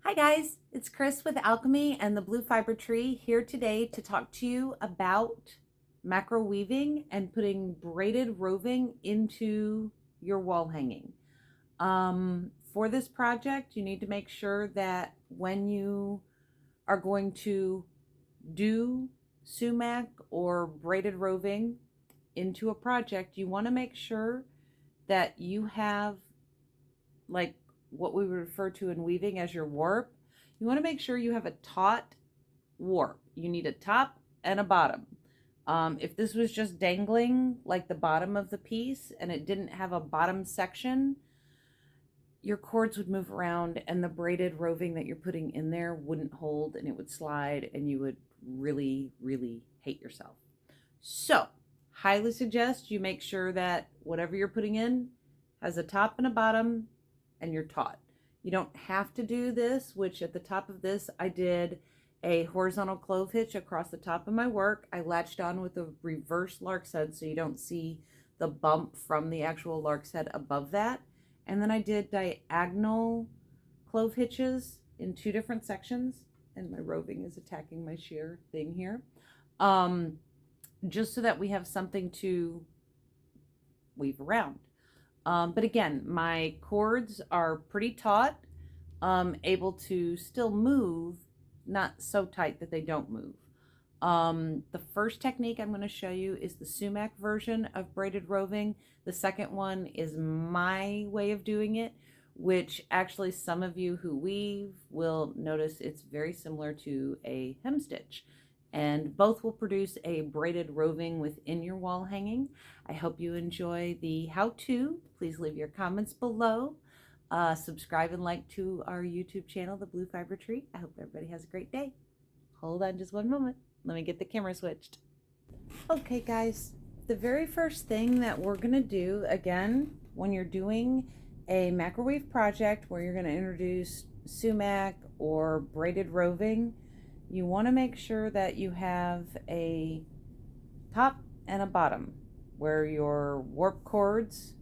Hi guys, it's Kris with alk&me and the Blue Fiber Tree here today to talk to you about macro weaving and putting braided roving into your wall hanging. For this project, you need to make sure that when you are going to do sumac or braided roving into a project, you want to make sure that you have like what we would refer to in weaving as your warp. You want to make sure you have a taut warp. You need a top and a bottom. If this was just dangling like the bottom of the piece and it didn't have a bottom section, your cords would move around and the braided roving that you're putting in there wouldn't hold and it would slide and you would really, really hate yourself. So, highly suggest you make sure that whatever you're putting in has a top and a bottom and you're taut. You don't have to do this, which at the top of this, I did a horizontal clove hitch across the top of my work. I latched on with a reverse lark's head so you don't see the bump from the actual lark's head above that. And then I did diagonal clove hitches in two different sections. And my roving is attacking my shear thing here. Just so that we have something to weave around. But again, my cords are pretty taut, able to still move, not so tight that they don't move. The first technique I'm going to show you is the Sumac version of braided roving. The second one is my way of doing it, which actually some of you who weave will notice it's very similar to a hem stitch. And both will produce a braided roving within your wall hanging. I hope you enjoy the how-to. Please leave your comments below. Subscribe and like to our YouTube channel, The Blue Fiber Tree. I hope everybody has a great day. Hold on just one moment. Let me get the camera switched. Okay, guys. The very first thing that we're going to do, again, when you're doing a macrowave project where you're going to introduce sumac or braided roving, you want to make sure that you have a top and a bottom where your warp cords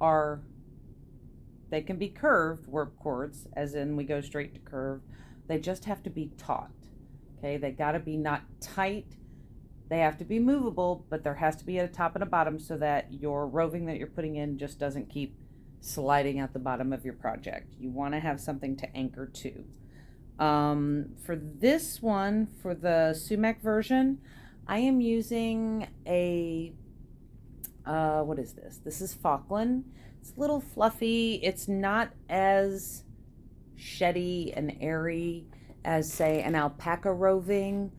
are, they can be curved warp cords, as in we go straight to curve. They just have to be taut. Okay, they got to be not tight. They have to be movable, but there has to be a top and a bottom so that your roving that you're putting in just doesn't keep sliding out the bottom of your project. You want to have something to anchor to. For this one, for the Sumac version, I am using a, what is this? This is Falkland. It's a little fluffy. It's not as sheddy and airy as, say, an alpaca roving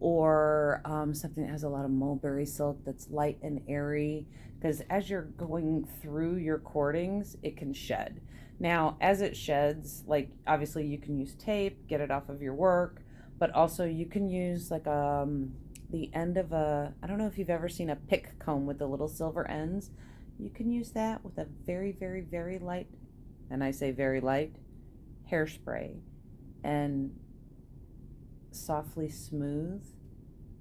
or something that has a lot of mulberry silk that's light and airy, because as you're going through your cordings, it can shed. Now, as it sheds, like obviously you can use tape, get it off of your work, but also you can use like the end of a, I don't know if you've ever seen a pick comb with the little silver ends. You can use that with a very, very, very light, and I say very light, hairspray, and softly smooth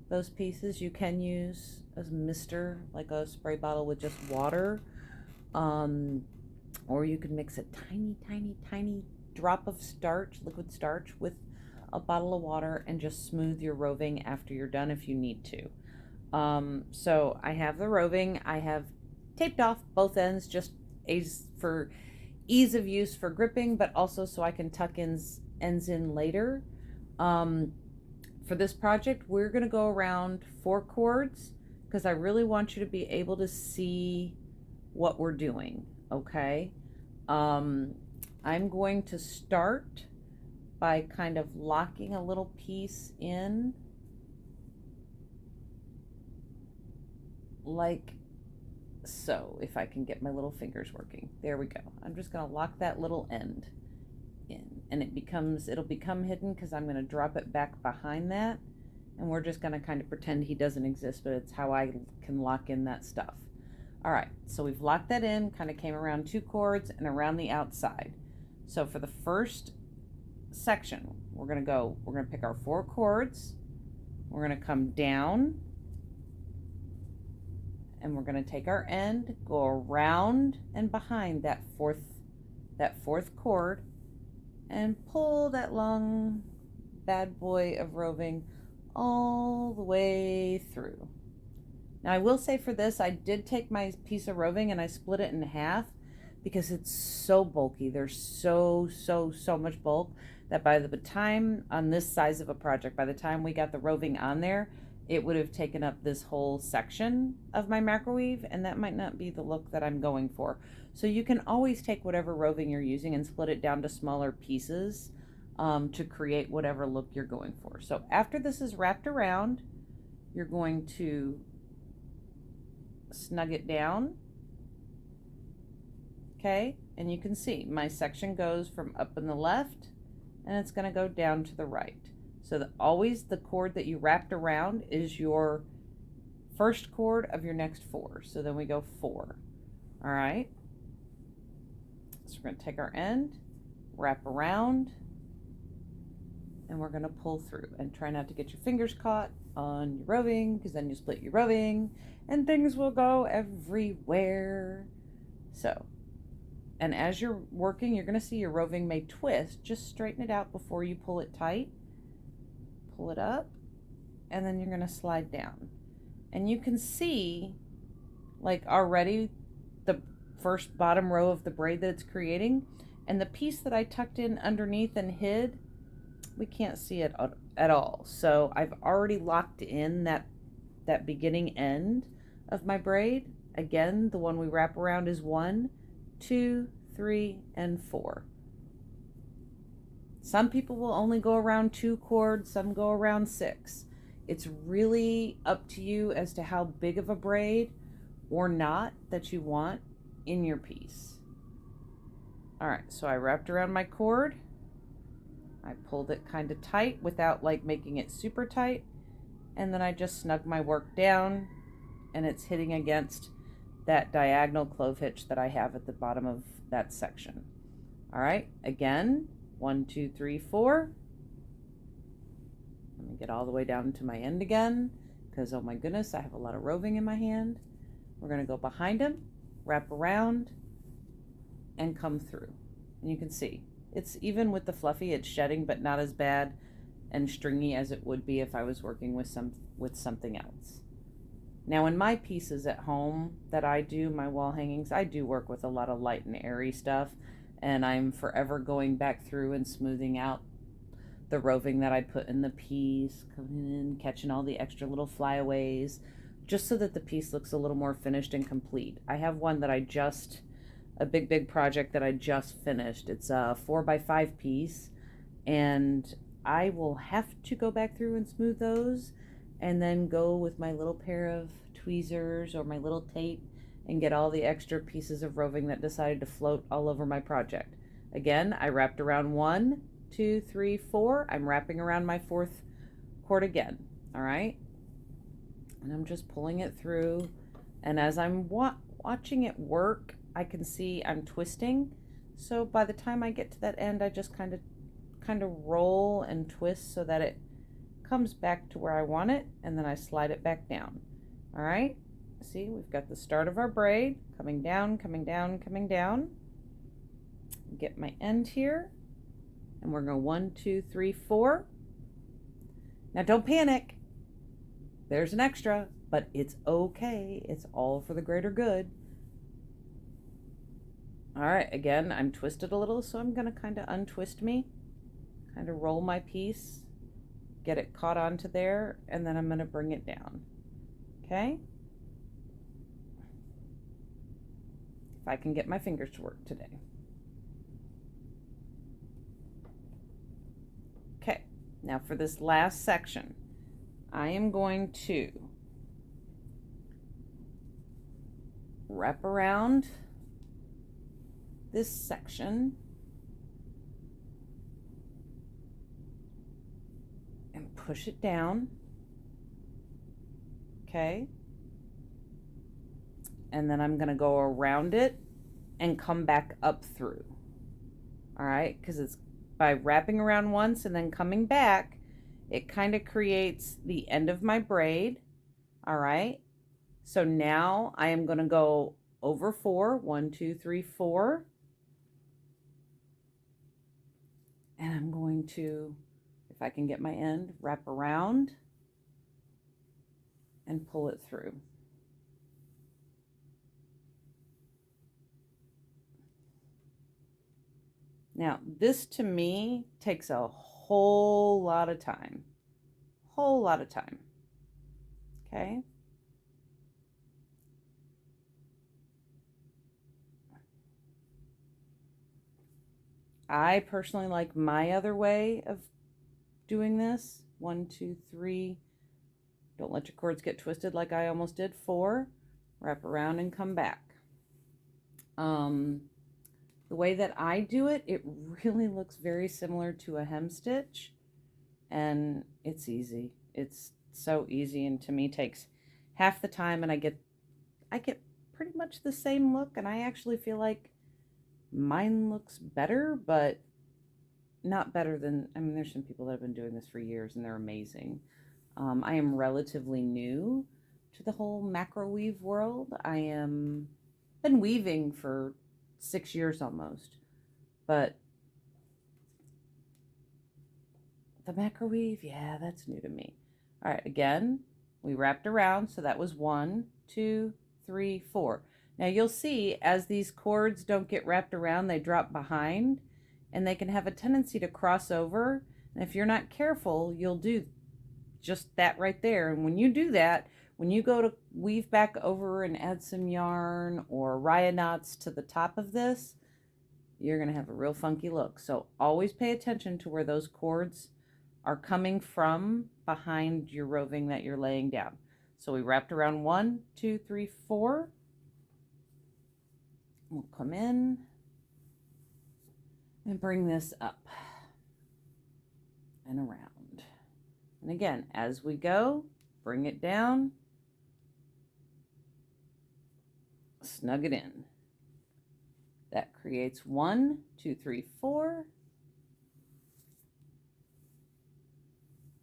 those pieces. You can use a mister, like a spray bottle with just water, or you can mix a tiny, tiny, tiny drop of starch, liquid starch, with a bottle of water and just smooth your roving after you're done if you need to. So I have the roving. I have taped off both ends just for ease of use for gripping, but also so I can tuck ends in later. For this project, we're going to go around 4 cords because I really want you to be able to see what we're doing, okay? I'm going to start by kind of locking a little piece in like so, if I can get my little fingers working. There we go. I'm just going to lock that little end in, and it'll become hidden because I'm going to drop it back behind that, and we're just going to kind of pretend he doesn't exist, but it's how I can lock in that stuff. All right, so we've locked that in, kind of came around 2 cords and around the outside. So for the first section, we're going to pick our 4 cords, we're going to come down, and we're going to take our end, go around and behind that fourth cord, and pull that long bad boy of roving all the way through. Now I will say for this, I did take my piece of roving and I split it in half because it's so bulky. There's so much bulk that by the time on this size of a project, by the time we got the roving on there, it would have taken up this whole section of my macroweave, and that might not be the look that I'm going for. So you can always take whatever roving you're using and split it down to smaller pieces to create whatever look you're going for. So after this is wrapped around, you're going to snug it down. Okay, and you can see my section goes from up in the left and it's going to go down to the right. So that always the cord that you wrapped around is your first cord of your next 4. So then we go 4. All right. So we're going to take our end, wrap around, and we're going to pull through. And try not to get your fingers caught on your roving, because then you split your roving and things will go everywhere. So, and as you're working, you're going to see your roving may twist. Just straighten it out before you pull it tight. Pull it up, and then you're going to slide down. And you can see, like already, the first bottom row of the braid that it's creating, and the piece that I tucked in underneath and hid, we can't see it at all. So I've already locked in that beginning end of my braid. Again, the one we wrap around is 1, 2, 3, and 4. Some people will only go around 2 cords, some go around 6. It's really up to you as to how big of a braid or not that you want in your piece. All right, so I wrapped around my cord. I pulled it kind of tight without like making it super tight. And then I just snug my work down, and it's hitting against that diagonal clove hitch that I have at the bottom of that section. All right, again, 1, 2, 3, 4. Let me get all the way down to my end again, because oh my goodness, I have a lot of roving in my hand. We're going to go behind him, wrap around, and come through. And you can see, it's even with the fluffy, it's shedding, but not as bad and stringy as it would be if I was working with something else. Now in my pieces at home that I do, my wall hangings, I do work with a lot of light and airy stuff, and I'm forever going back through and smoothing out the roving that I put in the piece, coming in, catching all the extra little flyaways, just so that the piece looks a little more finished and complete. I have one that a big project that I just finished. It's a 4x5 piece, and I will have to go back through and smooth those, and then go with my little pair of tweezers or my little tape and get all the extra pieces of roving that decided to float all over my project. Again, I wrapped around 1, 2, 3, 4. I'm wrapping around my 4th cord again. All right, and I'm just pulling it through, and as I'm watching it work, I can see I'm twisting. So by the time I get to that end, I just kind of roll and twist so that it comes back to where I want it, and then I slide it back down. All right, see, we've got the start of our braid coming down, coming down, coming down. Get my end here, and we're going 1, 2, 3, 4. Now don't panic, there's an extra, but it's okay, it's all for the greater good. All right, again, I'm twisted a little, so I'm going to kind of untwist me, kind of roll my piece, get it caught onto there, and then I'm going to bring it down. Okay? If I can get my fingers to work today. Okay, now for this last section, I am going to wrap around this section and push it down. Okay, and then I'm going to go around it and come back up through. All right, because it's by wrapping around once and then coming back, it kind of creates the end of my braid. All right, so now I am going to go over 4, 1, 2, 3, 4, going to, if I can get my end, wrap around and pull it through. Now, this to me takes a whole lot of time. Whole lot of time. Okay? I personally like my other way of doing this. 1, 2, 3. Don't let your cords get twisted like I almost did. 4. Wrap around and come back. The way that I do it, it really looks very similar to a hem stitch, and it's easy. It's so easy, and to me takes half the time, and I get pretty much the same look, and I actually feel like mine looks better, but not better than, I mean, there's some people that have been doing this for years and they're amazing. I am relatively new to the whole macro weave world. I am been weaving for 6 years almost, but the macro weave, yeah, that's new to me. All right, again, we wrapped around, so that was 1, 2, 3, 4. Now you'll see as these cords don't get wrapped around, they drop behind, and they can have a tendency to cross over. And if you're not careful, you'll do just that right there. And when you do that, when you go to weave back over and add some yarn or rya knots to the top of this, you're going to have a real funky look. So always pay attention to where those cords are coming from behind your roving that you're laying down. So we wrapped around 1, 2, 3, 4. We'll come in and bring this up and around. And again, as we go, bring it down, snug it in. That creates 1, 2, 3, 4.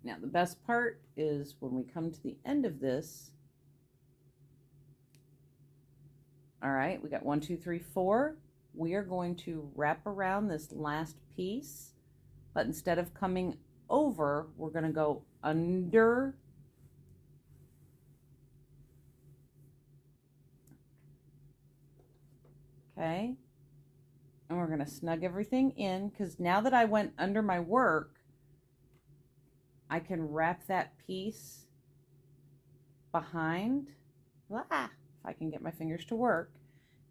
Now the best part is when we come to the end of this. All right, we got 1, 2, 3, 4. We are going to wrap around this last piece, but instead of coming over, we're going to go under. Okay, and we're going to snug everything in, because now that I went under my work, I can wrap that piece behind. If I can get my fingers to work,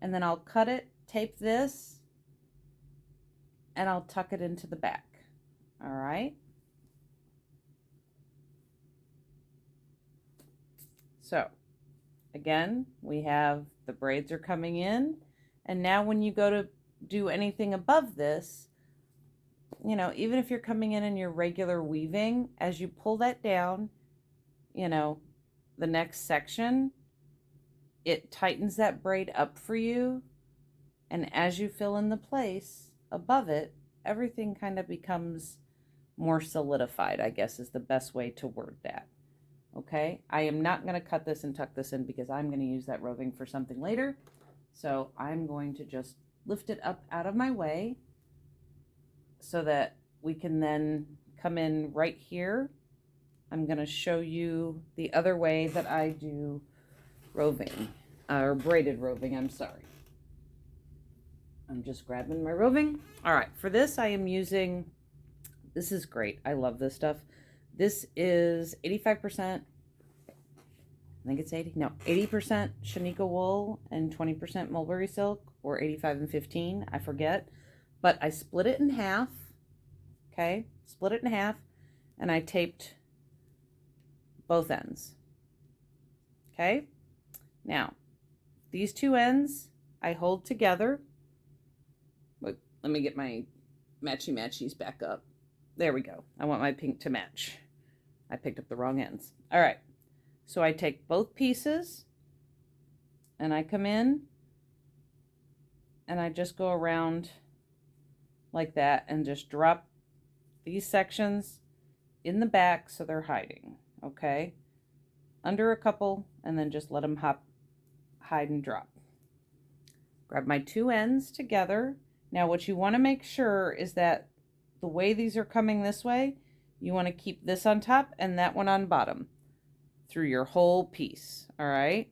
and then I'll cut it, tape this, and I'll tuck it into the back. All right. So again, we have the braids are coming in, and now when you go to do anything above this, you know, even if you're coming in your regular weaving, as you pull that down, you know, the next section, it tightens that braid up for you. And as you fill in the place above it, everything kind of becomes more solidified, I guess is the best way to word that. Okay, I am not going to cut this and tuck this in because I'm going to use that roving for something later. So I'm going to just lift it up out of my way so that we can then come in right here. I'm going to show you the other way that I do roving, or braided roving, I'm sorry. I'm just grabbing my roving. All right, for this I am using, this is great. I love this stuff. This is 85%, I think it's 80% Shanika wool and 20% mulberry silk, or 85 and 15, I forget. But I split it in half, okay? Split it in half, and I taped both ends, okay? Now, these two ends I hold together. Wait, let me get my matchy-matchies back up. There we go. I want my pink to match. I picked up the wrong ends. All right. So I take both pieces and I come in and I just go around like that and just drop these sections in the back so they're hiding, okay? Under a couple, and then just let them hide and drop. Grab my two ends together. Now what you want to make sure is that the way these are coming this way, you want to keep this on top and that one on bottom through your whole piece. All right.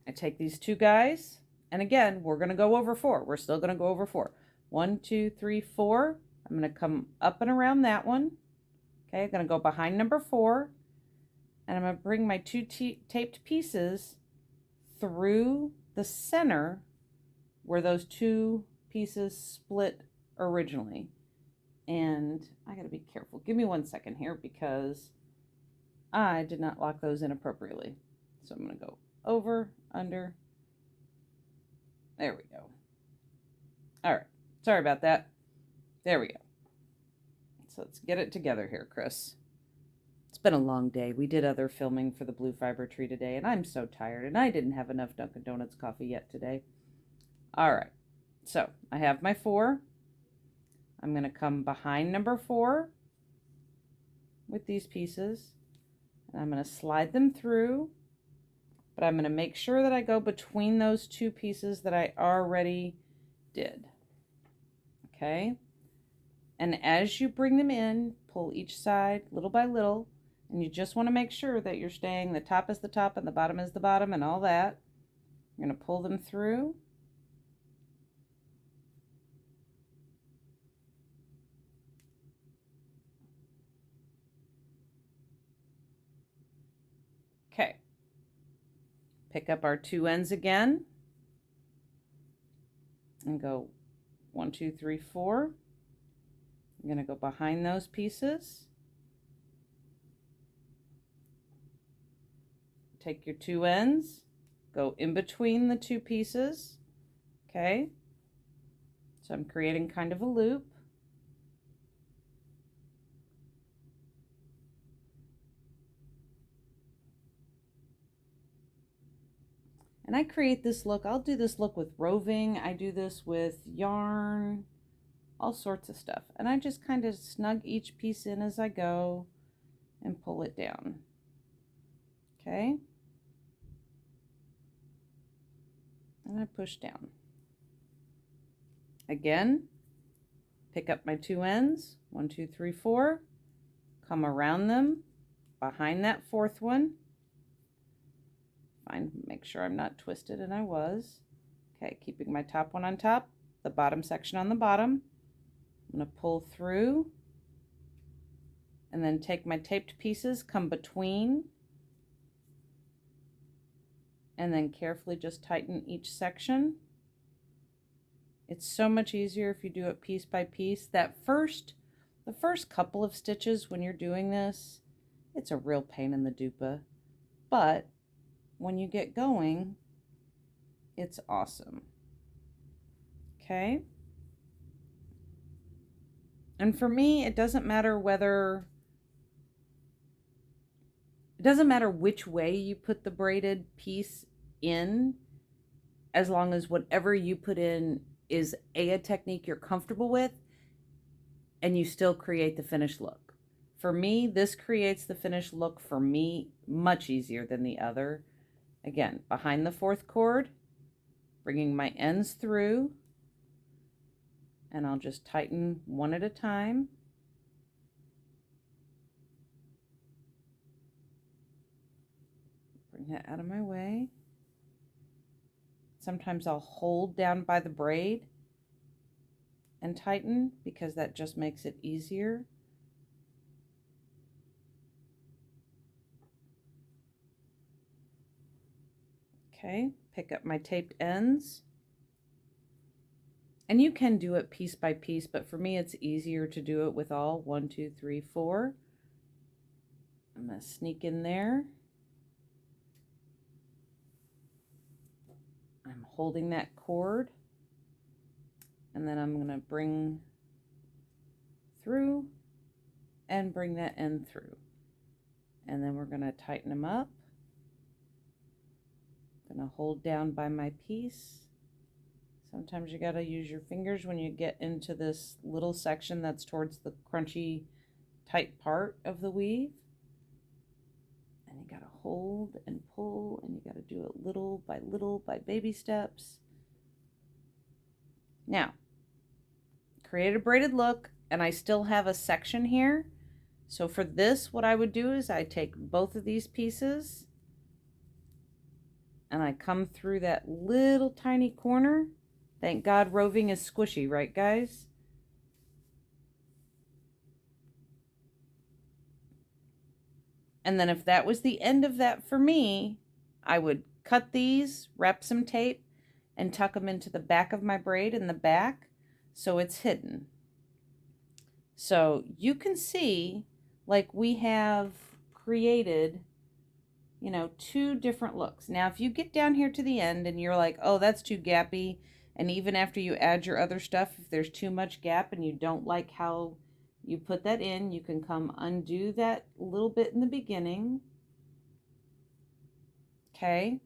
I take these two guys, and again, we're going to go over 4. We're still going to go over 4. 1, 2, 3, 4. I'm going to come up and around that one. Okay, I'm going to go behind number 4, and I'm going to bring my 2 taped pieces through the center where those 2 pieces split originally. And I got to be careful. Give me 1 second here because I did not lock those in appropriately. So I'm going to go over, under. There we go. All right. Sorry about that. There we go. So let's get it together here, Kris. It's been a long day. We did other filming for the blue fiber tree today, and I'm so tired, and I didn't have enough Dunkin' Donuts coffee yet today. All right. So I have my 4. I'm going to come behind number 4 with these pieces, and I'm going to slide them through, but I'm going to make sure that I go between those 2 pieces that I already did. Okay? And as you bring them in, pull each side little by little, and you just want to make sure that you're staying, the top is the top and the bottom is the bottom and all that. You're going to pull them through. Okay. Pick up our 2 ends again and go 1, 2, 3, 4. I'm going to go behind those pieces. Take your 2 ends, go in between the 2 pieces. Okay. So I'm creating kind of a loop. And I create this look. I'll do this look with roving. I do this with yarn, all sorts of stuff. And I just kind of snug each piece in as I go and pull it down. Okay. And I push down. Again, pick up my 2 ends, 1, 2, 3, 4, come around them, behind that 4th one. Make sure I'm not twisted, and I was. Okay, keeping my top one on top, the bottom section on the bottom. I'm going to pull through and then take my taped pieces, come between, and then carefully just tighten each section. It's so much easier if you do it piece by piece. The first couple of stitches when you're doing this, it's a real pain in the dupa, but when you get going, it's awesome. Okay. And for me, it doesn't matter which way you put the braided piece in, as long as whatever you put in is a technique you're comfortable with and you still create the finished look. For me, this creates the finished look for me much easier than the other. Again, behind the 4th cord, bringing my ends through, and I'll just tighten one at a time. Bring that out of my way. Sometimes I'll hold down by the braid and tighten because that just makes it easier. Okay, pick up my taped ends. And you can do it piece by piece, but for me it's easier to do it with all 1, 2, 3, 4. I'm going to sneak in there. I'm holding that cord, and then I'm going to bring through and bring that end through. And then we're going to tighten them up. I'm going to hold down by my piece. Sometimes you got to use your fingers when you get into this little section that's towards the crunchy, tight part of the weave. And you got to hold and pull, and you got to do it little by baby steps. Now, create a braided look, and I still have a section here. So for this, what I would do is I take both of these pieces and I come through that little tiny corner. Thank God roving is squishy, right guys? And then if that was the end of that for me, I would cut these, wrap some tape, and tuck them into the back of my braid in the back so it's hidden. So you can see, like, we have created, you know, 2 different looks. Now, if you get down here to the end and you're like, oh, that's too gappy, and even after you add your other stuff, if there's too much gap and you don't like how you put that in, you can come undo that little bit in the beginning. Okay.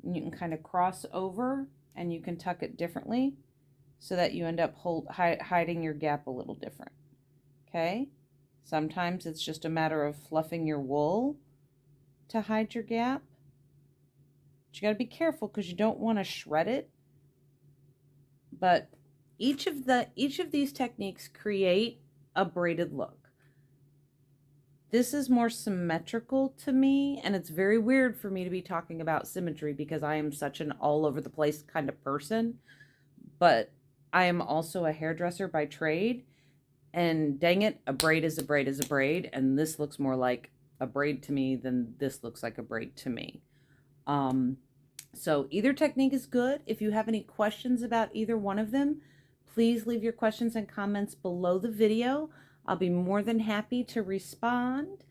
And you can kind of cross over and you can tuck it differently so that you end up hiding your gap a little different. Okay. Sometimes it's just a matter of fluffing your wool to hide your gap. But you got to be careful because you don't want to shred it. But each of these techniques create a braided look. This is more symmetrical to me, and it's very weird for me to be talking about symmetry because I am such an all over the place kind of person. But I am also a hairdresser by trade, and dang it, a braid is a braid is a braid, and this looks more like a braid to me than this looks like a braid to me. So either technique is good. If you have any questions about either one of them, please leave your questions and comments below the video. I'll be more than happy to respond.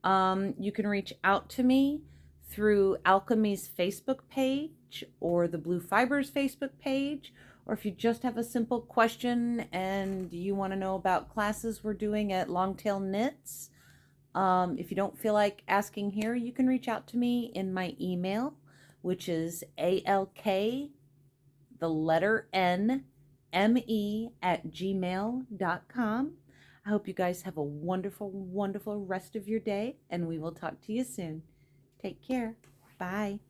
You can reach out to me through alk&me's Facebook page or the Blue Fibers Facebook page, or if you just have a simple question and you want to know about classes we're doing at Longtail Knits. If you don't feel like asking here, you can reach out to me in my email, which is ALK, the letter N, me@gmail.com. I hope you guys have a wonderful, wonderful rest of your day, and we will talk to you soon. Take care. Bye.